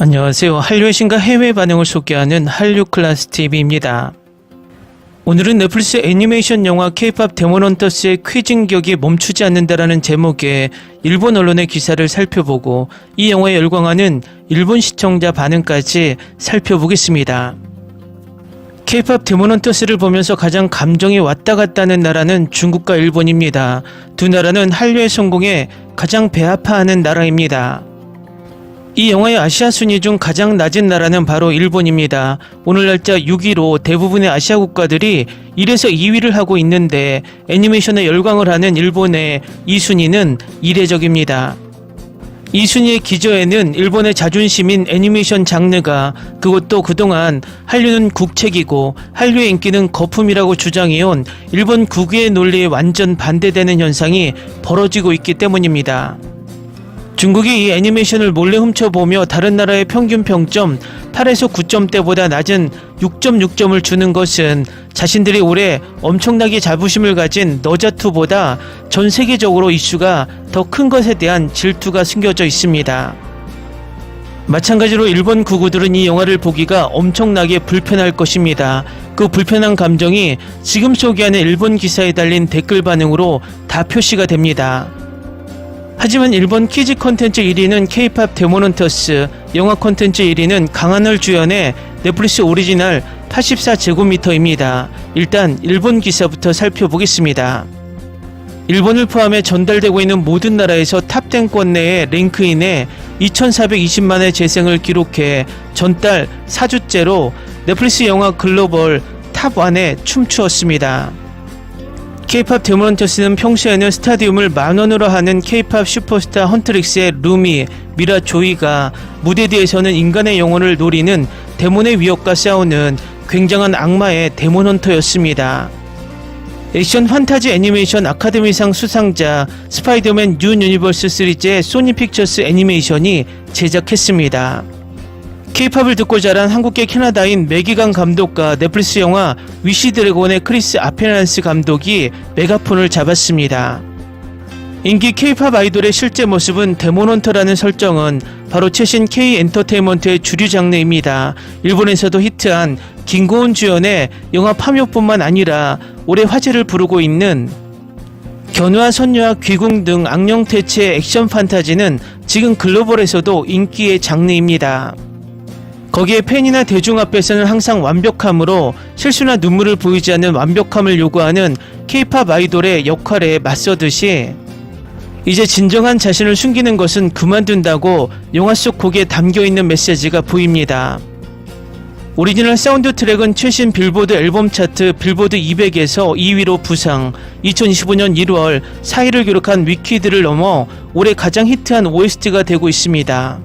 안녕하세요. 한류의 신과 해외 반응을 소개하는 한류클래스TV입니다. 오늘은 넷플릭스 애니메이션 영화 K-POP 데몬헌터스의 쾌진격이 멈추지 않는다라는 제목의 일본 언론의 기사를 살펴보고 이 영화에 열광하는 일본 시청자 반응까지 살펴보겠습니다. K-POP 데몬헌터스를 보면서 가장 감정이 왔다 갔다 하는 나라는 중국과 일본입니다. 두 나라는 한류의 성공에 가장 배아파하는 나라입니다. 이 영화의 아시아 순위 중 가장 낮은 나라는 바로 일본입니다. 오늘 날짜 6위로 대부분의 아시아 국가들이 1에서 2위를 하고 있는데 애니메이션에 열광을 하는 일본의 이 순위는 이례적입니다. 이 순위의 기저에는 일본의 자존심인 애니메이션 장르가, 그것도 그동안 한류는 국책이고 한류의 인기는 거품이라고 주장해온 일본 국외의 논리에 완전 반대되는 현상이 벌어지고 있기 때문입니다. 중국이 이 애니메이션을 몰래 훔쳐보며 다른 나라의 평균 평점 8에서 9점대보다 낮은 6.6점을 주는 것은 자신들이 올해 엄청나게 자부심을 가진 너자2보다 전 세계적으로 이슈가 더 큰 것에 대한 질투가 숨겨져 있습니다. 마찬가지로 일본 구구들은 이 영화를 보기가 엄청나게 불편할 것입니다. 그 불편한 감정이 지금 소개하는 일본 기사에 달린 댓글 반응으로 다 표시가 됩니다. 하지만 일본 키즈 컨텐츠 1위는 K-POP 데몬헌터스, 영화 컨텐츠 1위는 강하늘 주연의 넷플릭스 오리지널 84제곱미터입니다. 일단 일본 기사부터 살펴보겠습니다. 일본을 포함해 전달되고 있는 모든 나라에서 탑10권 내에 랭크인에 2420만의 재생을 기록해 전달 4주째로 넷플릭스 영화 글로벌 탑1에 춤추었습니다. K-POP 데몬헌터스는 평소에는 스타디움을 만원으로 하는 K-POP 슈퍼스타 헌트릭스의 루미, 미라 조이가 무대 뒤에서는 인간의 영혼을 노리는 데몬의 위협과 싸우는 굉장한 악마의 데몬헌터였습니다. 액션 판타지 애니메이션 아카데미상 수상자 스파이더맨 뉴 유니버스 시리즈의 소니 픽처스 애니메이션이 제작했습니다. K-POP을 듣고 자란 한국계 캐나다인 매기강 감독과 넷플릭스 영화 위시 드래곤의 크리스 아페란스 감독이 메가폰을 잡았습니다. 인기 K-POP 아이돌의 실제 모습은 데몬헌터라는 설정은 바로 최신 K-엔터테인먼트의 주류 장르입니다. 일본에서도 히트한 김고은 주연의 영화 파묘뿐만 아니라 올해 화제를 부르고 있는 견우와 선녀와 귀궁 등 악령퇴치의 액션 판타지는 지금 글로벌에서도 인기의 장르입니다. 거기에 팬이나 대중 앞에서는 항상 완벽함으로 실수나 눈물을 보이지 않는 완벽함을 요구하는 K-POP 아이돌의 역할에 맞서듯이 이제 진정한 자신을 숨기는 것은 그만둔다고 영화 속 곡에 담겨있는 메시지가 보입니다. 오리지널 사운드 트랙은 최신 빌보드 앨범 차트 빌보드 200에서 2위로 부상, 2025년 1월 4위를 기록한 위키드를 넘어 올해 가장 히트한 OST가 되고 있습니다.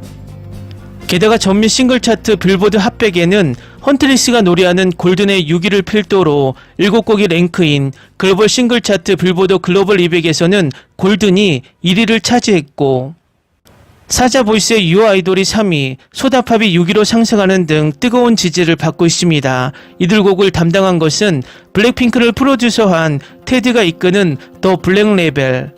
게다가 전미 싱글 차트 빌보드 핫백에는 헌트리스가 노래하는 골든의 6위를 필두로 7곡이 랭크인, 글로벌 싱글 차트 빌보드 글로벌 200에서는 골든이 1위를 차지했고, 사자 보이스의 유어 아이돌이 3위, 소다팝이 6위로 상승하는 등 뜨거운 지지를 받고 있습니다. 이들 곡을 담당한 것은 블랙핑크를 프로듀서한 테드가 이끄는 더 블랙 레벨.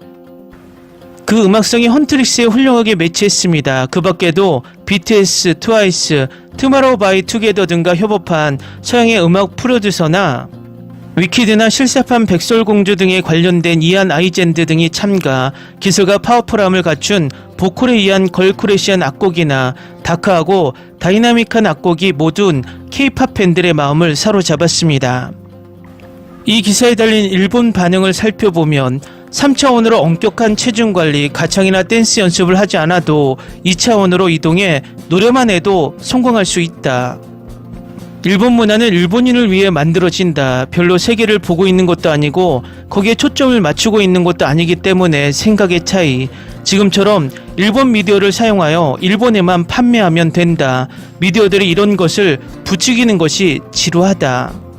그 음악성이 헌트릭스에 훌륭하게 매치했습니다. 그 밖에도 BTS, 트와이스, 투마로우 바이 투게더 등과 협업한 서양의 음악 프로듀서나 위키드나 실사판 백설공주 등에 관련된 이안 아이젠드 등이 참가, 기술과 파워풀함을 갖춘 보컬에 의한 걸크래시한 악곡이나 다크하고 다이나믹한 악곡이 모두 K-POP 팬들의 마음을 사로잡았습니다. 이 기사에 달린 일본 반응을 살펴보면 3차원으로 엄격한 체중관리, 가창이나 댄스 연습을 하지 않아도 2차원으로 이동해 노래만 해도 성공할 수 있다. 일본 문화는 일본인을 위해 만들어진다. 별로 세계를 보고 있는 것도 아니고 거기에 초점을 맞추고 있는 것도 아니기 때문에 생각의 차이. 지금처럼 일본 미디어를 사용하여 일본에만 판매하면 된다. 미디어들이 이런 것을 부추기는 것이 지루하다.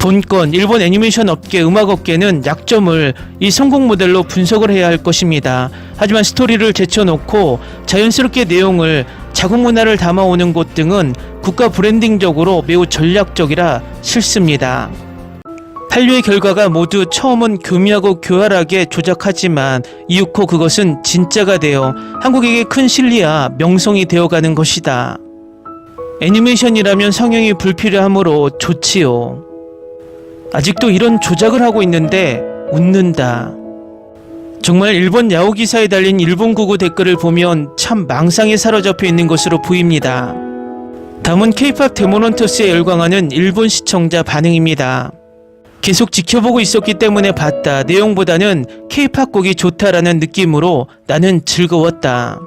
본건 일본 애니메이션 업계, 음악 업계는 약점을 이 성공 모델로 분석을 해야 할 것입니다. 하지만 스토리를 제쳐놓고 자연스럽게 내용을 자국 문화를 담아오는 곳 등은 국가 브랜딩적으로 매우 전략적이라 싫습니다. 한류의 결과가 모두 처음은 교묘하고 교활하게 조작하지만 이윽고 그것은 진짜가 되어 한국에게 큰 신리와 명성이 되어가는 것이다. 애니메이션이라면 성형이 불필요하므로 좋지요. 아직도 이런 조작을 하고 있는데 웃는다. 정말 일본 야후 기사에 달린 일본 구구 댓글을 보면 참 망상에 사로잡혀 있는 것으로 보입니다. 다음은 K-POP 데모넌터스에 열광하는 일본 시청자 반응입니다. 계속 지켜보고 있었기 때문에 봤다. 내용보다는 K-POP 곡이 좋다라는 느낌으로 나는 즐거웠다.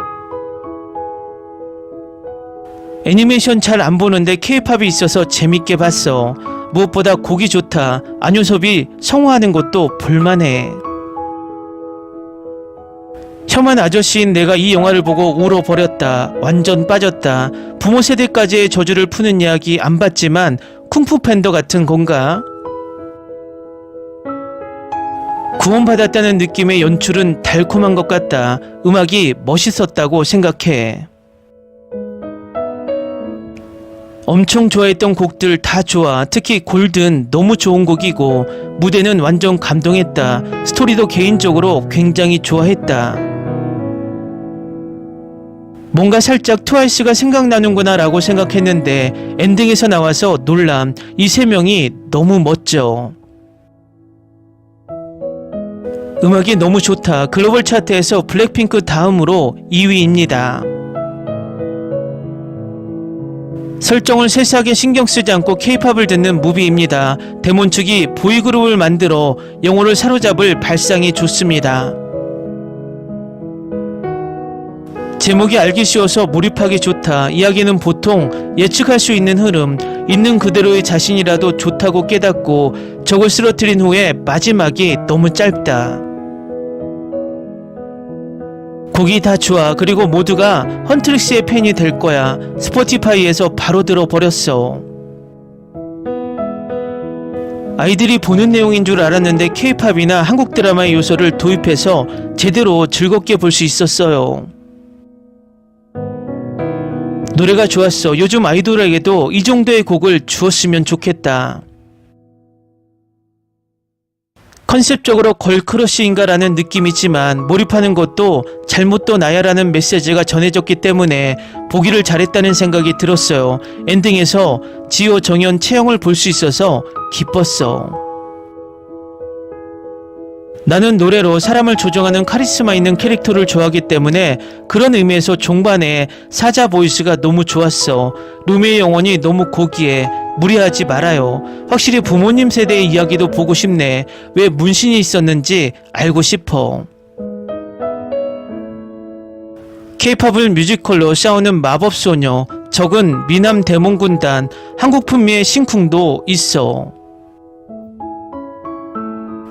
애니메이션 잘 안 보는데 K-POP이 있어서 재밌게 봤어. 무엇보다 곡이 좋다. 안효섭이 성우하는 것도 볼만해. 혐한 아저씨인 내가 이 영화를 보고 울어버렸다. 완전 빠졌다. 부모 세대까지의 저주를 푸는 이야기 안 봤지만 쿵푸 팬더 같은 건가? 구원받았다는 느낌의 연출은 달콤한 것 같다. 음악이 멋있었다고 생각해. 엄청 좋아했던 곡들 다 좋아. 특히 골든 너무 좋은 곡이고 무대는 완전 감동했다. 스토리도 개인적으로 굉장히 좋아했다. 뭔가 살짝 트와이스가 생각나는구나 라고 생각했는데 엔딩에서 나와서 놀람. 이 세 명이 너무 멋져. 음악이 너무 좋다. 글로벌 차트에서 블랙핑크 다음으로 2위입니다. 설정을 세세하게 신경 쓰지 않고 K-POP을 듣는 무비입니다. 데몬 측이 보이그룹을 만들어 영혼을 사로잡을 발상이 좋습니다. 제목이 알기 쉬워서 몰입하기 좋다. 이야기는 보통 예측할 수 있는 흐름, 있는 그대로의 자신이라도 좋다고 깨닫고 적을 쓰러뜨린 후에 마지막이 너무 짧다. 곡이 다 좋아. 그리고 모두가 헌트릭스의 팬이 될 거야. 스포티파이에서 바로 들어버렸어. 아이들이 보는 내용인 줄 알았는데 K-POP이나 한국 드라마의 요소를 도입해서 제대로 즐겁게 볼 수 있었어요. 노래가 좋았어. 요즘 아이돌에게도 이 정도의 곡을 주었으면 좋겠다. 컨셉적으로 걸크러쉬인가라는 느낌이지만 몰입하는 것도 잘못도 나야라는 메시지가 전해졌기 때문에 보기를 잘했다는 생각이 들었어요. 엔딩에서 지호, 정연, 채영을 볼 수 있어서 기뻤어. 나는 노래로 사람을 조종하는 카리스마 있는 캐릭터를 좋아하기 때문에 그런 의미에서 종반에 사자 보이스가 너무 좋았어. 루미의 영혼이 너무 고귀해. 무리하지 말아요. 확실히 부모님 세대의 이야기도 보고 싶네. 왜 문신이 있었는지 알고 싶어. K-POP을 뮤지컬로 싸우는 마법소녀, 적은 미남 데몬군단, 한국 풍미의 신쿵도 있어.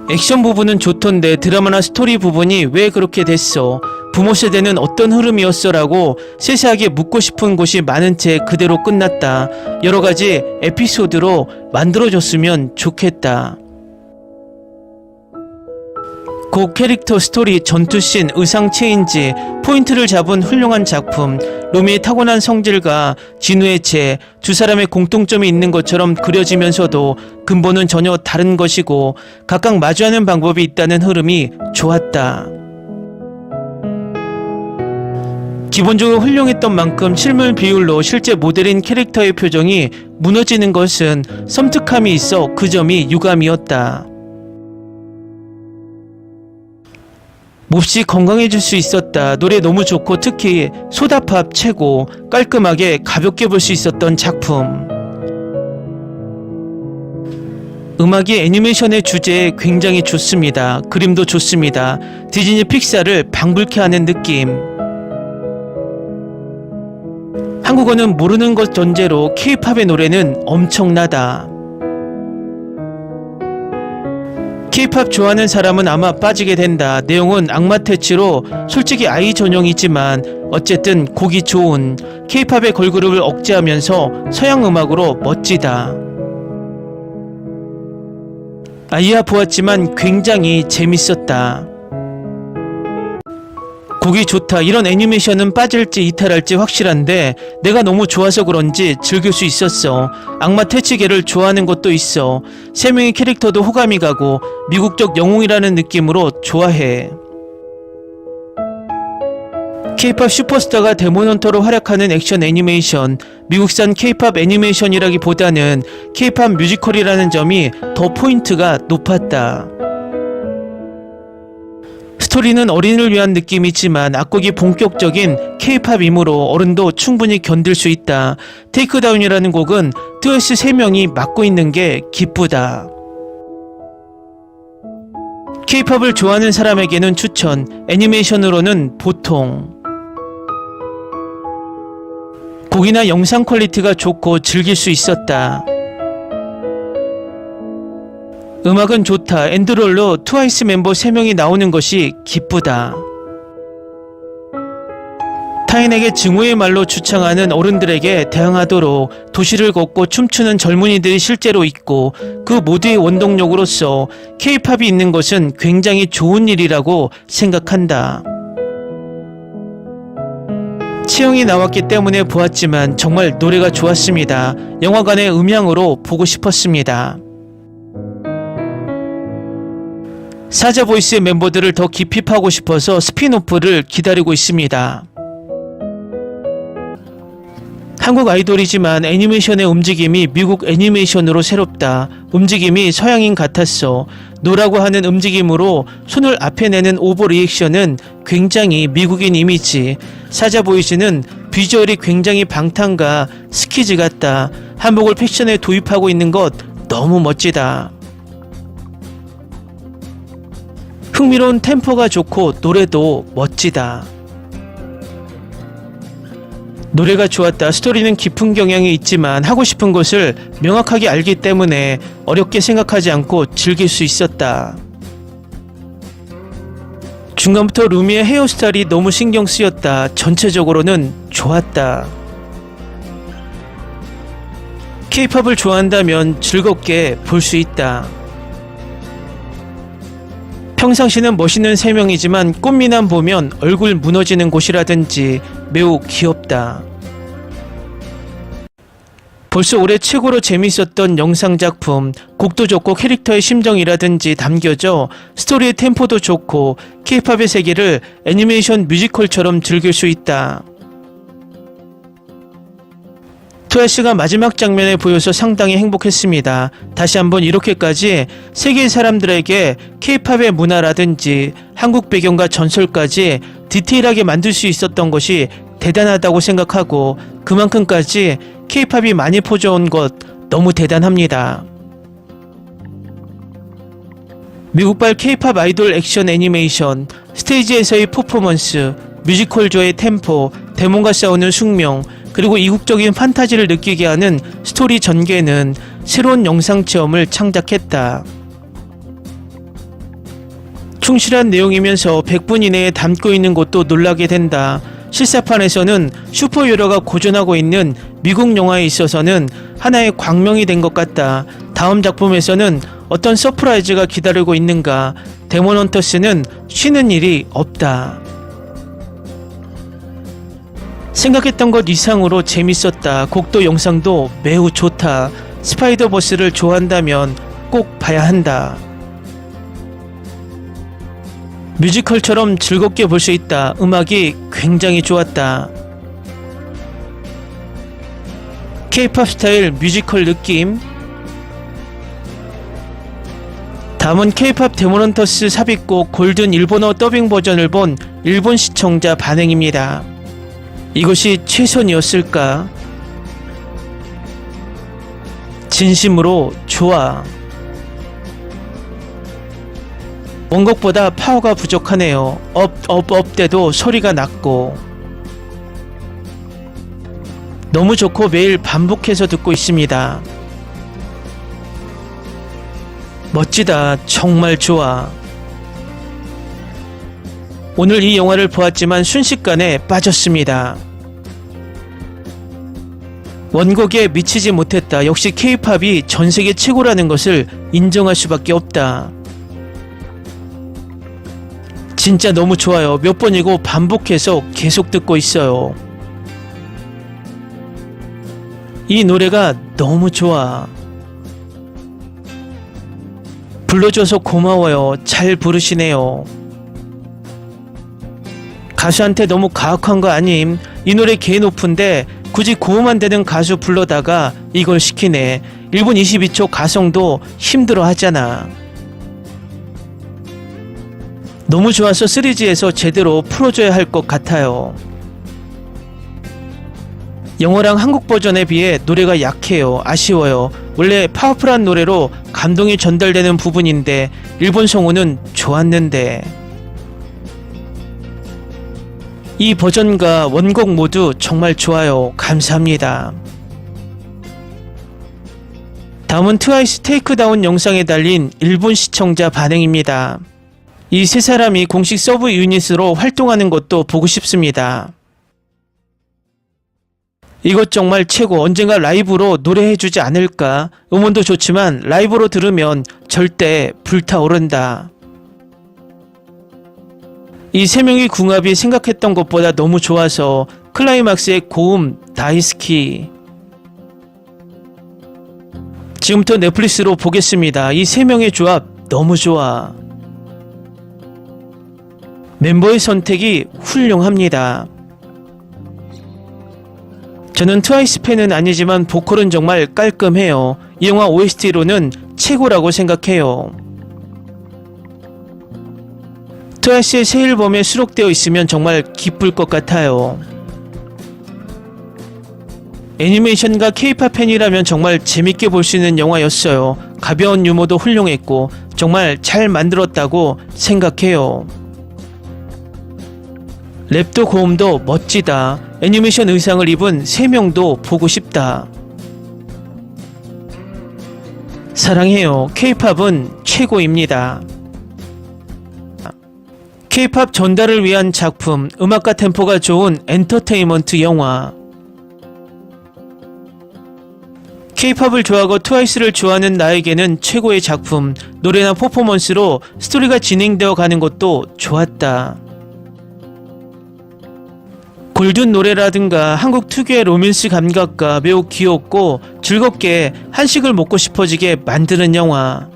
액션 부분은 좋던데 드라마나 스토리 부분이 왜 그렇게 됐어? 부모 세대는 어떤 흐름이었어? 라고 세세하게 묻고 싶은 곳이 많은 채 그대로 끝났다. 여러가지 에피소드로 만들어줬으면 좋겠다. 곡, 캐릭터, 스토리, 전투씬, 의상 체인지, 포인트를 잡은 훌륭한 작품. 루미의 타고난 성질과 진우의 재, 두 사람의 공통점이 있는 것처럼 그려지면서도 근본은 전혀 다른 것이고 각각 마주하는 방법이 있다는 흐름이 좋았다. 기본적으로 훌륭했던 만큼 실물 비율로 실제 모델인 캐릭터의 표정이 무너지는 것은 섬뜩함이 있어 그 점이 유감이었다. 몹시 건강해질 수 있었다. 노래 너무 좋고 특히 소다팝 최고. 깔끔하게 가볍게 볼 수 있었던 작품. 음악이 애니메이션의 주제에 굉장히 좋습니다. 그림도 좋습니다. 디즈니 픽사를 방불케 하는 느낌. 한국어는 모르는 것 전제로 K-POP의 노래는 엄청나다. K-POP 좋아하는 사람은 아마 빠지게 된다. 내용은 악마 퇴치로 솔직히 아이 전용이지만 어쨌든 곡이 좋은 K-POP의 걸그룹을 억제하면서 서양 음악으로 멋지다. 아이야 보았지만 굉장히 재밌었다. 곡이 좋다 이런 애니메이션은 빠질지 이탈할지 확실한데 내가 너무 좋아서 그런지 즐길 수 있었어. 악마 퇴치계를 좋아하는 것도 있어. 세 명의 캐릭터도 호감이 가고 미국적 영웅이라는 느낌으로 좋아해. K-팝 슈퍼스타가 데몬헌터로 활약하는 액션 애니메이션, 미국산 K-팝 애니메이션이라기보다는 K-팝 뮤지컬이라는 점이 더 포인트가 높았다. 스토리는 어린이를 위한 느낌이지만 악곡이 본격적인 K-팝이므로 어른도 충분히 견딜 수 있다. 테이크다운이라는 곡은 트와이스 3명이 맡고 있는 게 기쁘다. K-팝을 좋아하는 사람에게는 추천, 애니메이션으로는 보통. 곡이나 영상 퀄리티가 좋고 즐길 수 있었다. 음악은 좋다. 엔드롤로 트와이스 멤버 3명이 나오는 것이 기쁘다. 타인에게 증오의 말로 주창하는 어른들에게 대항하도록 도시를 걷고 춤추는 젊은이들이 실제로 있고 그 모두의 원동력으로서 K-팝이 있는 것은 굉장히 좋은 일이라고 생각한다. 치영이 나왔기 때문에 보았지만 정말 노래가 좋았습니다. 영화관의 음향으로 보고 싶었습니다. 사자보이스의 멤버들을 더 깊이 파고 싶어서 스핀오프를 기다리고 있습니다. 한국 아이돌이지만 애니메이션의 움직임이 미국 애니메이션으로 새롭다. 움직임이 서양인 같았어. 노라고 하는 움직임으로 손을 앞에 내는 오버 리액션은 굉장히 미국인 이미지. 사자보이즈는 비주얼이 굉장히 방탄과 스키즈 같다. 한복을 패션에 도입하고 있는 것 너무 멋지다. 흥미로운 템포가 좋고 노래도 멋지다. 노래가 좋았다. 스토리는 깊은 경향이 있지만 하고 싶은 것을 명확하게 알기 때문에 어렵게 생각하지 않고 즐길 수 있었다. 중간부터 루미의 헤어스타일이 너무 신경 쓰였다. 전체적으로는 좋았다. K-팝을 좋아한다면 즐겁게 볼 수 있다. 평상시는 멋있는 3명이지만 꽃미남 보면 얼굴 무너지는 곳이라든지 매우 귀엽다. 벌써 올해 최고로 재밌었던 영상작품, 곡도 좋고 캐릭터의 심정이라든지 담겨져 스토리의 템포도 좋고 K-팝의 세계를 애니메이션 뮤지컬처럼 즐길 수 있다. 트와이스가 마지막 장면에 보여서 상당히 행복했습니다. 다시 한번 이렇게까지 세계의 사람들에게 K-팝의 문화라든지 한국 배경과 전설까지 디테일하게 만들 수 있었던 것이 대단하다고 생각하고 그만큼까지 K-팝이 많이 퍼져온 것 너무 대단합니다. 미국발 K-팝 아이돌 액션 애니메이션, 스테이지에서의 퍼포먼스, 뮤지컬조의 템포, 데몬과 싸우는 숙명, 그리고 이국적인 판타지를 느끼게 하는 스토리 전개는 새로운 영상 체험을 창작했다. 충실한 내용이면서 100분 이내에 담고 있는 것도 놀라게 된다. 실사판에서는 슈퍼히어로가 고전하고 있는 미국 영화에 있어서는 하나의 광명이 된 것 같다. 다음 작품에서는 어떤 서프라이즈가 기다리고 있는가. 데몬헌터스는 쉬는 일이 없다. 생각했던 것 이상으로 재밌었다. 곡도 영상도 매우 좋다. 스파이더버스를 좋아한다면 꼭 봐야 한다. 뮤지컬처럼 즐겁게 볼 수 있다. 음악이 굉장히 좋았다. K-팝 스타일 뮤지컬 느낌. 다음은 K-팝 데몬헌터스 삽입곡 골든 일본어 더빙 버전을 본 일본 시청자 반응입니다. 이것이 최선이었을까? 진심으로 좋아. 원곡보다 파워가 부족하네요. 업 때도 소리가 낮고. 너무 좋고 매일 반복해서 듣고 있습니다. 멋지다. 정말 좋아. 오늘 이 영화를 보았지만 순식간에 빠졌습니다. 원곡에 미치지 못했다. 역시 K-팝이 전세계 최고라는 것을 인정할 수밖에 없다. 진짜 너무 좋아요. 몇 번이고 반복해서 계속 듣고 있어요. 이 노래가 너무 좋아. 불러줘서 고마워요. 잘 부르시네요. 가수한테 너무 가혹한 거 아님? 이 노래 개 높은데 굳이 고음만 되는 가수 불러다가 이걸 시키네. 1분 22초 가성도 힘들어 하잖아. 너무 좋아서 시리즈에서 제대로 풀어줘야 할 것 같아요. 영어랑 한국 버전에 비해 노래가 약해요. 아쉬워요. 원래 파워풀한 노래로 감동이 전달되는 부분인데 일본 성우는 좋았는데. 이 버전과 원곡 모두 정말 좋아요. 감사합니다. 다음은 트와이스 테이크다운 영상에 달린 일본 시청자 반응입니다. 이 세 사람이 공식 서브 유닛으로 활동하는 것도 보고 싶습니다. 이것 정말 최고. 언젠가 라이브로 노래해주지 않을까. 음원도 좋지만 라이브로 들으면 절대 불타오른다. 이 세 명의 궁합이 생각했던 것보다 너무 좋아서 클라이막스의 고음 다이스키. 지금부터 넷플릭스로 보겠습니다. 이 세 명의 조합 너무 좋아. 멤버의 선택이 훌륭합니다. 저는 트와이스 팬은 아니지만 보컬은 정말 깔끔해요. 이 영화 OST로는 최고라고 생각해요. 트와이스의 새 앨범에 수록되어 있으면 정말 기쁠 것 같아요. 애니메이션과 K-POP 팬이라면 정말 재밌게 볼 수 있는 영화였어요. 가벼운 유머도 훌륭했고 정말 잘 만들었다고 생각해요. 랩도 고음도 멋지다. 애니메이션 의상을 입은 3명도 보고 싶다. 사랑해요. K-POP은 최고입니다. K-POP 전달을 위한 작품, 음악과 템포가 좋은 엔터테인먼트 영화. K-POP을 좋아하고 트와이스를 좋아하는 나에게는 최고의 작품, 노래나 퍼포먼스로 스토리가 진행되어 가는 것도 좋았다. 골든 노래라든가 한국 특유의 로맨스 감각과 매우 귀엽고 즐겁게 한식을 먹고 싶어지게 만드는 영화.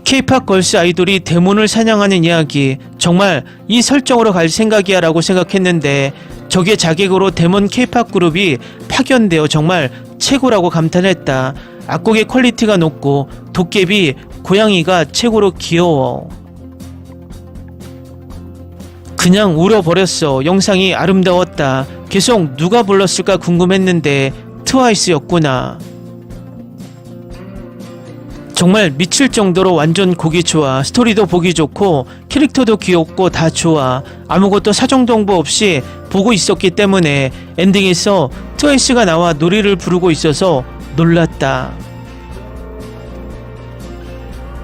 K-POP 걸스 아이돌이 데몬을 사냥하는 이야기. 정말 이 설정으로 갈 생각이야 라고 생각했는데 적의 자객으로 데몬 K-POP 그룹이 파견되어 정말 최고라고 감탄했다. 악곡의 퀄리티가 높고 도깨비, 고양이가 최고로 귀여워. 그냥 울어버렸어. 영상이 아름다웠다. 계속 누가 불렀을까 궁금했는데 트와이스였구나. 정말 미칠 정도로 완전 곡이 좋아. 스토리도 보기 좋고 캐릭터도 귀엽고 다 좋아. 아무것도 사정정보 없이 보고 있었기 때문에 엔딩에서 트와이스가 나와 노래를 부르고 있어서 놀랐다.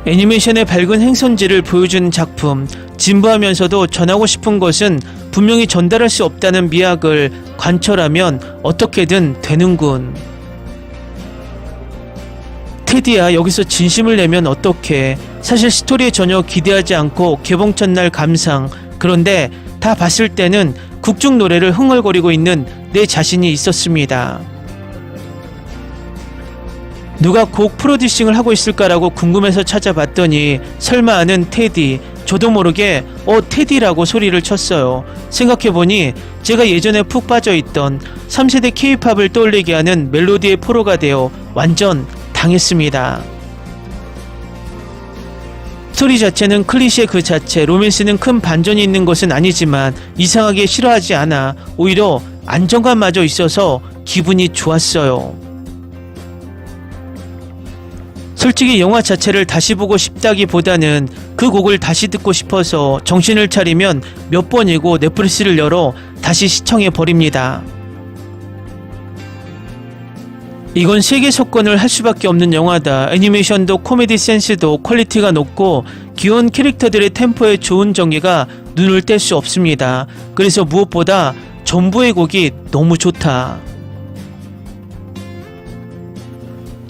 애니메이션의 밝은 행선지를 보여준 작품. 진부하면서도 전하고 싶은 것은 분명히 전달할 수 없다는 미학을 관철하면 어떻게든 되는군. 테디야, 여기서 진심을 내면 어떡해. 사실 스토리에 전혀 기대하지 않고 개봉 첫날 감상. 그런데 다 봤을 때는 국중 노래를 흥얼거리고 있는 내 자신이 있었습니다. 누가 곡 프로듀싱을 하고 있을까라고 궁금해서 찾아봤더니 설마 아는 테디. 저도 모르게 테디라고 소리를 쳤어요. 생각해보니 제가 예전에 푹 빠져있던 3세대 K-POP을 떠올리게 하는 멜로디의 포로가 되어 완전 당했습니다. 스토리 자체는 클리셰 그 자체, 로맨스는 큰 반전이 있는 것은 아니지만 이상하게 싫어하지 않아. 오히려 안정감마저 있어서 기분이 좋았어요. 솔직히 영화 자체를 다시 보고 싶다기보다는 그 곡을 다시 듣고 싶어서 정신을 차리면 몇 번이고 넷플릭스를 열어 다시 시청해버립니다. 이건 세계 석권을 할 수밖에 없는 영화다. 애니메이션도 코미디 센스도 퀄리티가 높고 귀여운 캐릭터들의 템포에 좋은 전개가 눈을 뗄 수 없습니다. 그래서 무엇보다 전부의 곡이 너무 좋다.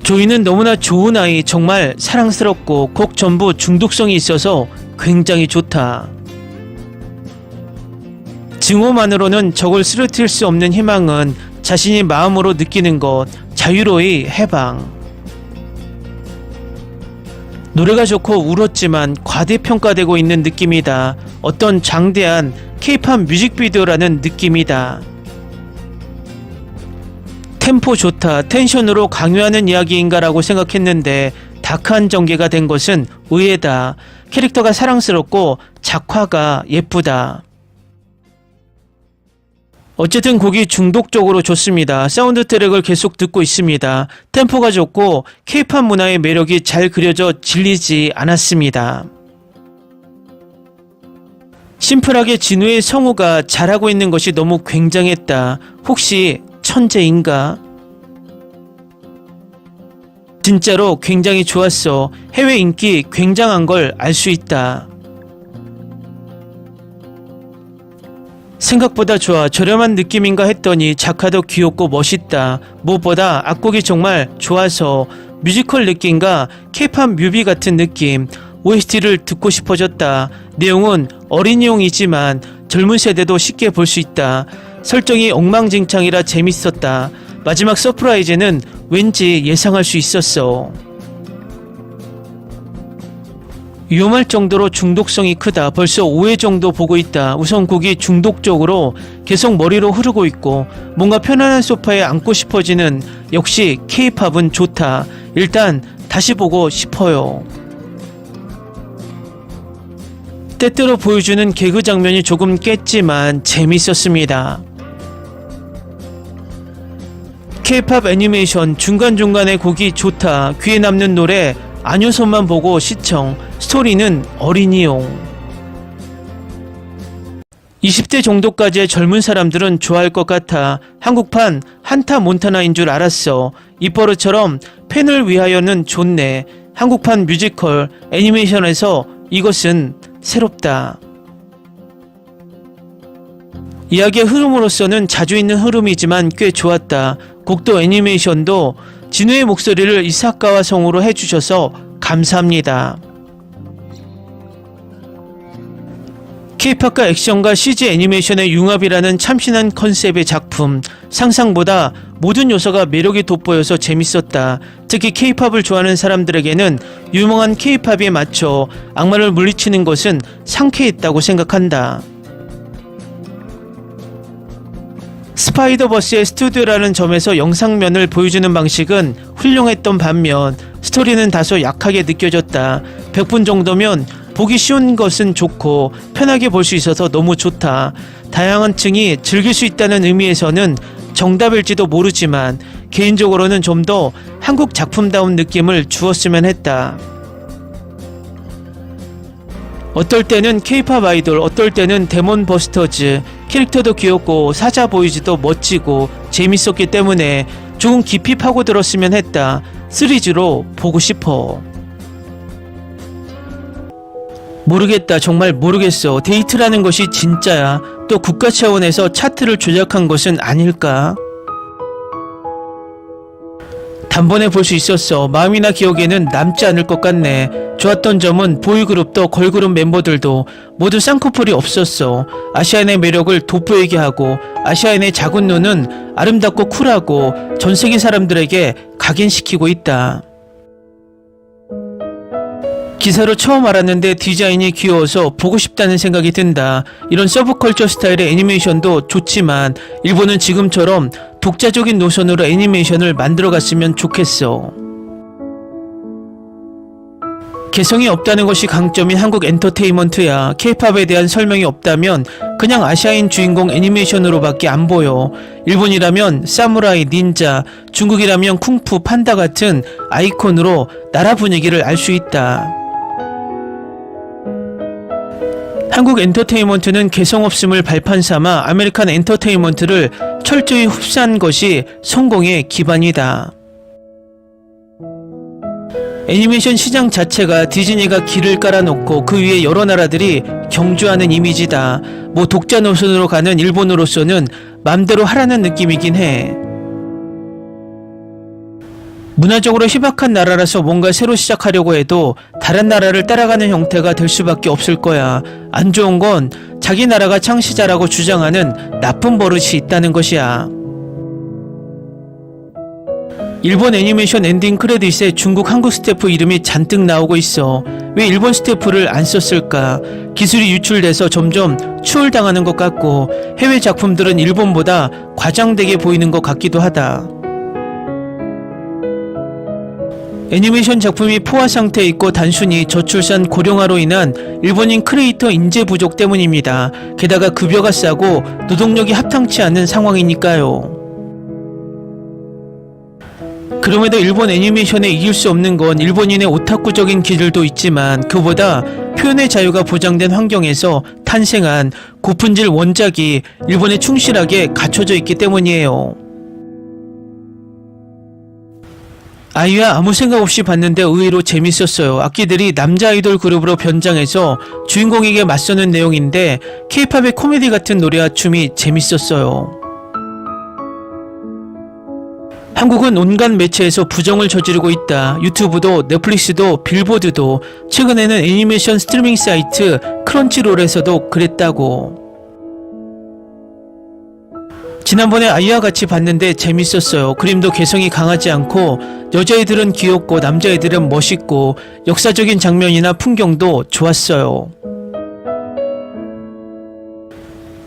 조이는 너무나 좋은 아이, 정말 사랑스럽고 곡 전부 중독성이 있어서 굉장히 좋다. 증오만으로는 적을 쓰러뜨릴 수 없는 희망은 자신이 마음으로 느끼는 것, 자유로의 해방. 노래가 좋고 울었지만 과대평가되고 있는 느낌이다. 어떤 장대한 K-팝 뮤직비디오라는 느낌이다. 템포 좋다, 텐션으로 강요하는 이야기인가라고 생각했는데 다크한 전개가 된 것은 의외다. 캐릭터가 사랑스럽고 작화가 예쁘다. 어쨌든 곡이 중독적으로 좋습니다. 사운드 트랙을 계속 듣고 있습니다. 템포가 좋고 K-팝 문화의 매력이 잘 그려져 질리지 않았습니다. 심플하게 진우의 성우가 잘하고 있는 것이 너무 굉장했다. 혹시 천재인가? 진짜로 굉장히 좋았어. 해외 인기 굉장한 걸 알 수 있다. 생각보다 좋아. 저렴한 느낌인가 했더니 작화도 귀엽고 멋있다. 무엇보다 악곡이 정말 좋아서 뮤지컬 느낌과 K-팝 뮤비 같은 느낌. OST를 듣고 싶어졌다. 내용은 어린이용이지만 젊은 세대도 쉽게 볼 수 있다. 설정이 엉망진창이라 재밌었다. 마지막 서프라이즈는 왠지 예상할 수 있었어. 위험할 정도로 중독성이 크다. 벌써 5회 정도 보고 있다. 우선 곡이 중독적으로 계속 머리로 흐르고 있고 뭔가 편안한 소파에 앉고 싶어지는, 역시 K-팝은 좋다. 일단 다시 보고 싶어요. 때때로 보여주는 개그 장면이 조금 깼지만 재밌었습니다. K-팝 애니메이션 중간중간에 곡이 좋다. 귀에 남는 노래 안효선만 보고 시청. 스토리는 어린이용. 20대 정도까지의 젊은 사람들은 좋아할 것 같아. 한국판 한타 몬타나인 줄 알았어. 입버릇처럼 팬을 위하여는 좋네. 한국판 뮤지컬 애니메이션에서 이것은 새롭다. 이야기의 흐름으로서는 자주 있는 흐름이지만 꽤 좋았다. 곡도 애니메이션도 진우의 목소리를 이사카와 성우로 해주셔서 감사합니다. K-팝과 액션과 CG 애니메이션의 융합이라는 참신한 컨셉의 작품. 상상보다 모든 요소가 매력이 돋보여서 재밌었다. 특히 K-팝을 좋아하는 사람들에게는 유명한 K-팝에 맞춰 악마를 물리치는 것은 상쾌했다고 생각한다. 스파이더버스의 스튜디오라는 점에서 영상면을 보여주는 방식은 훌륭했던 반면 스토리는 다소 약하게 느껴졌다. 100분 정도면 보기 쉬운 것은 좋고 편하게 볼 수 있어서 너무 좋다. 다양한 층이 즐길 수 있다는 의미에서는 정답일지도 모르지만 개인적으로는 좀 더 한국 작품다운 느낌을 주었으면 했다. 어떨 때는 K-팝 아이돌, 어떨 때는 데몬 버스터즈. 캐릭터도 귀엽고 사자 보이즈도 멋지고 재밌었기 때문에 조금 깊이 파고들었으면 했다. 시리즈로 보고 싶어. 모르겠다. 정말 모르겠어. 데이트라는 것이 진짜야. 또 국가 차원에서 차트를 조작한 것은 아닐까? 단번에 볼 수 있었어. 마음이나 기억에는 남지 않을 것 같네. 좋았던 점은 보이그룹도 걸그룹 멤버들도 모두 쌍꺼풀이 없었어. 아시안의 매력을 돋보이게 하고 아시안의 작은 눈은 아름답고 쿨하고 전세계 사람들에게 각인시키고 있다. 기사로 처음 알았는데 디자인이 귀여워서 보고 싶다는 생각이 든다. 이런 서브컬처 스타일의 애니메이션도 좋지만 일본은 지금처럼 독자적인 노선으로 애니메이션을 만들어갔으면 좋겠어. 개성이 없다는 것이 강점인 한국 엔터테인먼트야. K-팝에 대한 설명이 없다면 그냥 아시아인 주인공 애니메이션으로밖에 안 보여. 일본이라면 사무라이, 닌자, 중국이라면 쿵푸, 판다 같은 아이콘으로 나라 분위기를 알 수 있다. 한국 엔터테인먼트는 개성 없음을 발판 삼아 아메리칸 엔터테인먼트를 철저히 흡수한 것이 성공의 기반이다. 애니메이션 시장 자체가 디즈니가 길을 깔아놓고 그 위에 여러 나라들이 경주하는 이미지다. 뭐 독자 노선으로 가는 일본으로서는 맘대로 하라는 느낌이긴 해. 문화적으로 희박한 나라라서 뭔가 새로 시작하려고 해도 다른 나라를 따라가는 형태가 될 수밖에 없을 거야. 안 좋은 건 자기 나라가 창시자라고 주장하는 나쁜 버릇이 있다는 것이야. 일본 애니메이션 엔딩 크레딧에 중국 한국 스태프 이름이 잔뜩 나오고 있어. 왜 일본 스태프를 안 썼을까? 기술이 유출돼서 점점 추월당하는 것 같고 해외 작품들은 일본보다 과장되게 보이는 것 같기도 하다. 애니메이션 작품이 포화 상태에 있고 단순히 저출산 고령화로 인한 일본인 크리에이터 인재 부족 때문입니다. 게다가 급여가 싸고 노동력이 합당치 않은 상황이니까요. 그럼에도 일본 애니메이션에 이길 수 없는 건 일본인의 오타쿠적인 기질도 있지만 그보다 표현의 자유가 보장된 환경에서 탄생한 고품질 원작이 일본에 충실하게 갖춰져 있기 때문이에요. 아이야 아무 생각 없이 봤는데 의외로 재밌었어요. 악기들이 남자 아이돌 그룹으로 변장해서 주인공에게 맞서는 내용인데 K-팝의 코미디 같은 노래와 춤이 재밌었어요. 한국은 온갖 매체에서 부정을 저지르고 있다. 유튜브도 넷플릭스도 빌보드도 최근에는 애니메이션 스트리밍 사이트 크런치롤에서도 그랬다고. 지난번에 아이와 같이 봤는데 재밌었어요. 그림도 개성이 강하지 않고 여자애들은 귀엽고 남자애들은 멋있고 역사적인 장면이나 풍경도 좋았어요.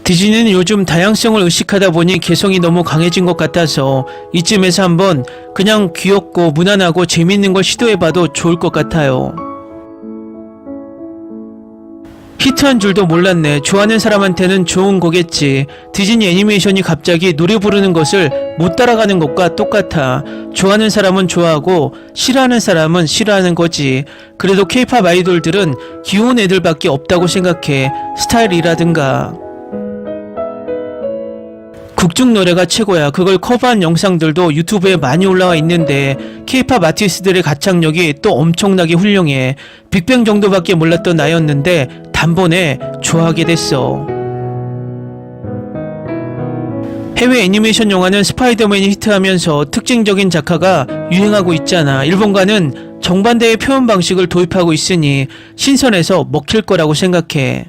디즈니는 요즘 다양성을 의식하다 보니 개성이 너무 강해진 것 같아서 이쯤에서 한번 그냥 귀엽고 무난하고 재밌는 걸 시도해봐도 좋을 것 같아요. 히트한 줄도 몰랐네. 좋아하는 사람한테는 좋은 거겠지. 디즈니 애니메이션이 갑자기 노래 부르는 것을 못 따라가는 것과 똑같아. 좋아하는 사람은 좋아하고 싫어하는 사람은 싫어하는 거지. 그래도 K-팝 아이돌들은 귀여운 애들밖에 없다고 생각해. 스타일이라든가. 국중 노래가 최고야. 그걸 커버한 영상들도 유튜브에 많이 올라와 있는데 K-팝 아티스트들의 가창력이 또 엄청나게 훌륭해. 빅뱅 정도밖에 몰랐던 나였는데 단번에 좋아하게 됐어. 해외 애니메이션 영화는 스파이더맨이 히트하면서 특징적인 작화가 유행하고 있잖아. 일본과는 정반대의 표현 방식을 도입하고 있으니 신선해서 먹힐 거라고 생각해.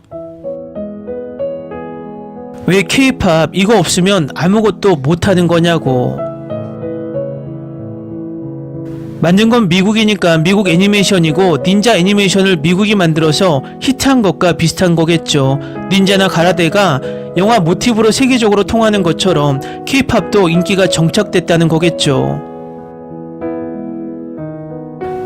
왜 K-팝 이거 없으면 아무것도 못하는 거냐고. 만든 건 미국이니까 미국 애니메이션이고 닌자 애니메이션을 미국이 만들어서 히트한 것과 비슷한 거겠죠. 닌자나 가라데가 영화 모티브로 세계적으로 통하는 것처럼 K-팝도 인기가 정착됐다는 거겠죠.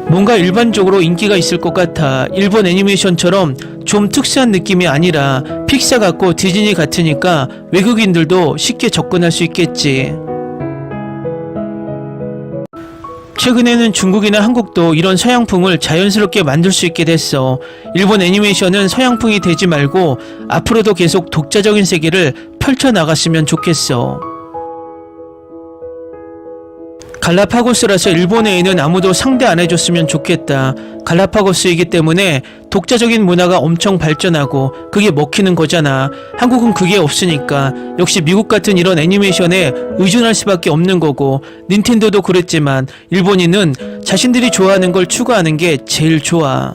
뭔가 일반적으로 인기가 있을 것 같아. 일본 애니메이션처럼 좀 특수한 느낌이 아니라 픽사 같고 디즈니 같으니까 외국인들도 쉽게 접근할 수 있겠지. 최근에는 중국이나 한국도 이런 서양풍을 자연스럽게 만들 수 있게 됐어. 일본 애니메이션은 서양풍이 되지 말고 앞으로도 계속 독자적인 세계를 펼쳐나갔으면 좋겠어. 갈라파고스라서 일본에는 아무도 상대 안 해줬으면 좋겠다. 갈라파고스이기 때문에 독자적인 문화가 엄청 발전하고 그게 먹히는 거잖아. 한국은 그게 없으니까 역시 미국 같은 이런 애니메이션에 의존할 수밖에 없는 거고 닌텐도도 그랬지만 일본인은 자신들이 좋아하는 걸 추구하는 게 제일 좋아.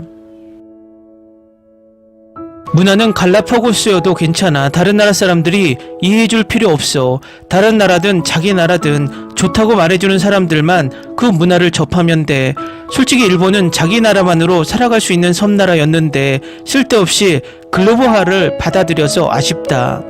문화는 갈라파고스여도 괜찮아. 다른 나라 사람들이 이해해줄 필요 없어. 다른 나라든 자기 나라든 좋다고 말해주는 사람들만 그 문화를 접하면 돼. 솔직히 일본은 자기 나라만으로 살아갈 수 있는 섬나라였는데 쓸데없이 글로벌화를 받아들여서 아쉽다.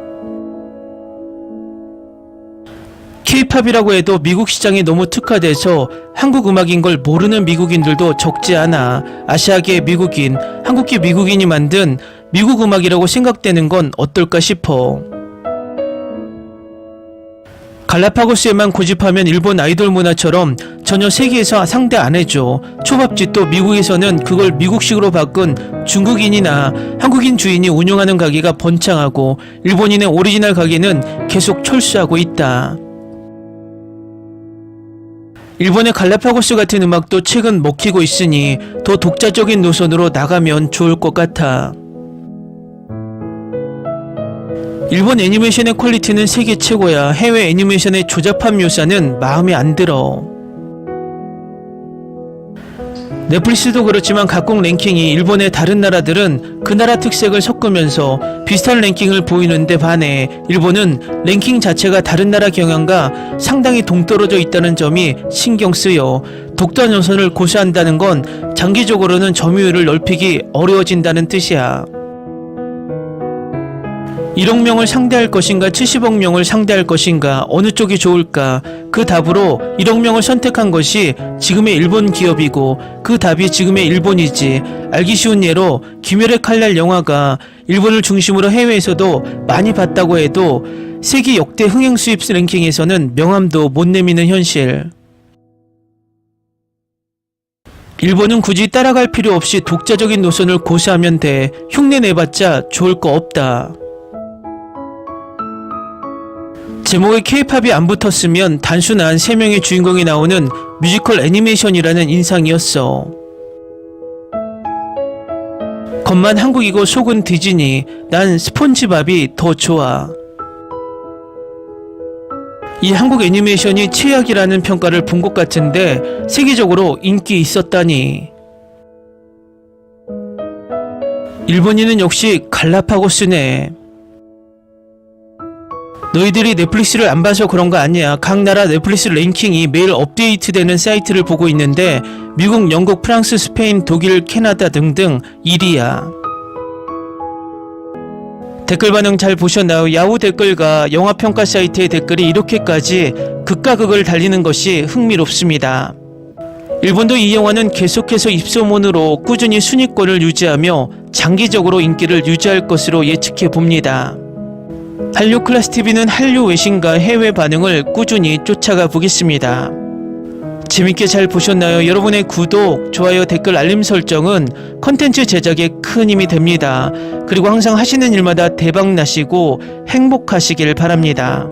K-팝이라고 해도 미국 시장이 너무 특화돼서 한국 음악인 걸 모르는 미국인들도 적지 않아. 아시아계 미국인, 한국계 미국인이 만든 미국 음악이라고 생각되는 건 어떨까 싶어. 갈라파고스에만 고집하면 일본 아이돌 문화처럼 전혀 세계에서 상대 안 해줘. 초밥집도 미국에서는 그걸 미국식으로 바꾼 중국인이나 한국인 주인이 운영하는 가게가 번창하고 일본인의 오리지널 가게는 계속 철수하고 있다. 일본의 갈라파고스 같은 음악도 최근 먹히고 있으니 더 독자적인 노선으로 나가면 좋을 것 같아. 일본 애니메이션의 퀄리티는 세계 최고야. 해외 애니메이션의 조잡한 묘사는 마음에 안 들어. 넷플릭스도 그렇지만 각국 랭킹이 일본의 다른 나라들은 그 나라 특색을 섞으면서 비슷한 랭킹을 보이는데 반해 일본은 랭킹 자체가 다른 나라 경향과 상당히 동떨어져 있다는 점이 신경 쓰여 독단 노선을 고수한다는 건 장기적으로는 점유율을 넓히기 어려워진다는 뜻이야. 1억 명을 상대할 것인가 70억 명을 상대할 것인가 어느 쪽이 좋을까? 그 답으로 1억 명을 선택한 것이 지금의 일본 기업이고 그 답이 지금의 일본이지. 알기 쉬운 예로 귀멸의 칼날 영화가 일본을 중심으로 해외에서도 많이 봤다고 해도 세계 역대 흥행 수입 랭킹에서는 명함도 못 내미는 현실. 일본은 굳이 따라갈 필요 없이 독자적인 노선을 고수하면 돼. 흉내 내봤자 좋을 거 없다. 제목에 K-팝이 안 붙었으면 단순한 3명의 주인공이 나오는 뮤지컬 애니메이션이라는 인상이었어. 겉만 한국이고 속은 디즈니. 난 스폰지밥이 더 좋아. 이 한국 애니메이션이 최악이라는 평가를 본 것 같은데 세계적으로 인기 있었다니. 일본인은 역시 갈라파고스네. 너희들이 넷플릭스를 안 봐서 그런 거 아니야. 각 나라 넷플릭스 랭킹이 매일 업데이트되는 사이트를 보고 있는데 미국, 영국, 프랑스, 스페인, 독일, 캐나다 등등 1위야. 댓글 반응 잘 보셨나요? 야후 댓글과 영화평가 사이트의 댓글이 이렇게까지 극과 극을 달리는 것이 흥미롭습니다. 일본도 이 영화는 계속해서 입소문으로 꾸준히 순위권을 유지하며 장기적으로 인기를 유지할 것으로 예측해 봅니다. 한류 클래스 TV는 한류 외신과 해외 반응을 꾸준히 쫓아가 보겠습니다. 재밌게 잘 보셨나요? 여러분의 구독, 좋아요, 댓글, 알림 설정은 컨텐츠 제작에 큰 힘이 됩니다. 그리고 항상 하시는 일마다 대박 나시고 행복하시길 바랍니다.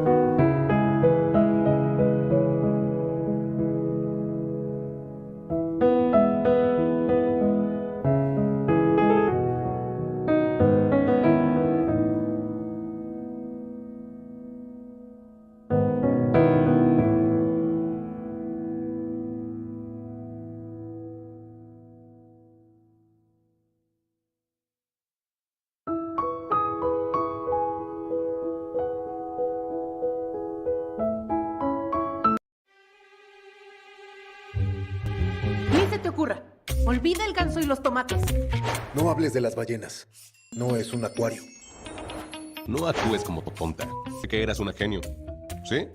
Ni se te ocurra. Olvida el ganso y los tomates. No hables de las ballenas. No es un acuario. No actúes como tonta. Sé que eras una genio. ¿Sí?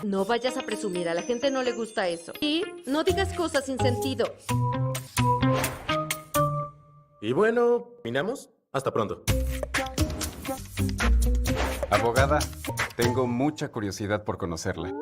No vayas a presumir, a la gente no le gusta eso. Y no digas cosas sin sentido. Y bueno, ¿minamos? Hasta pronto. Abogada, tengo mucha curiosidad por conocerla.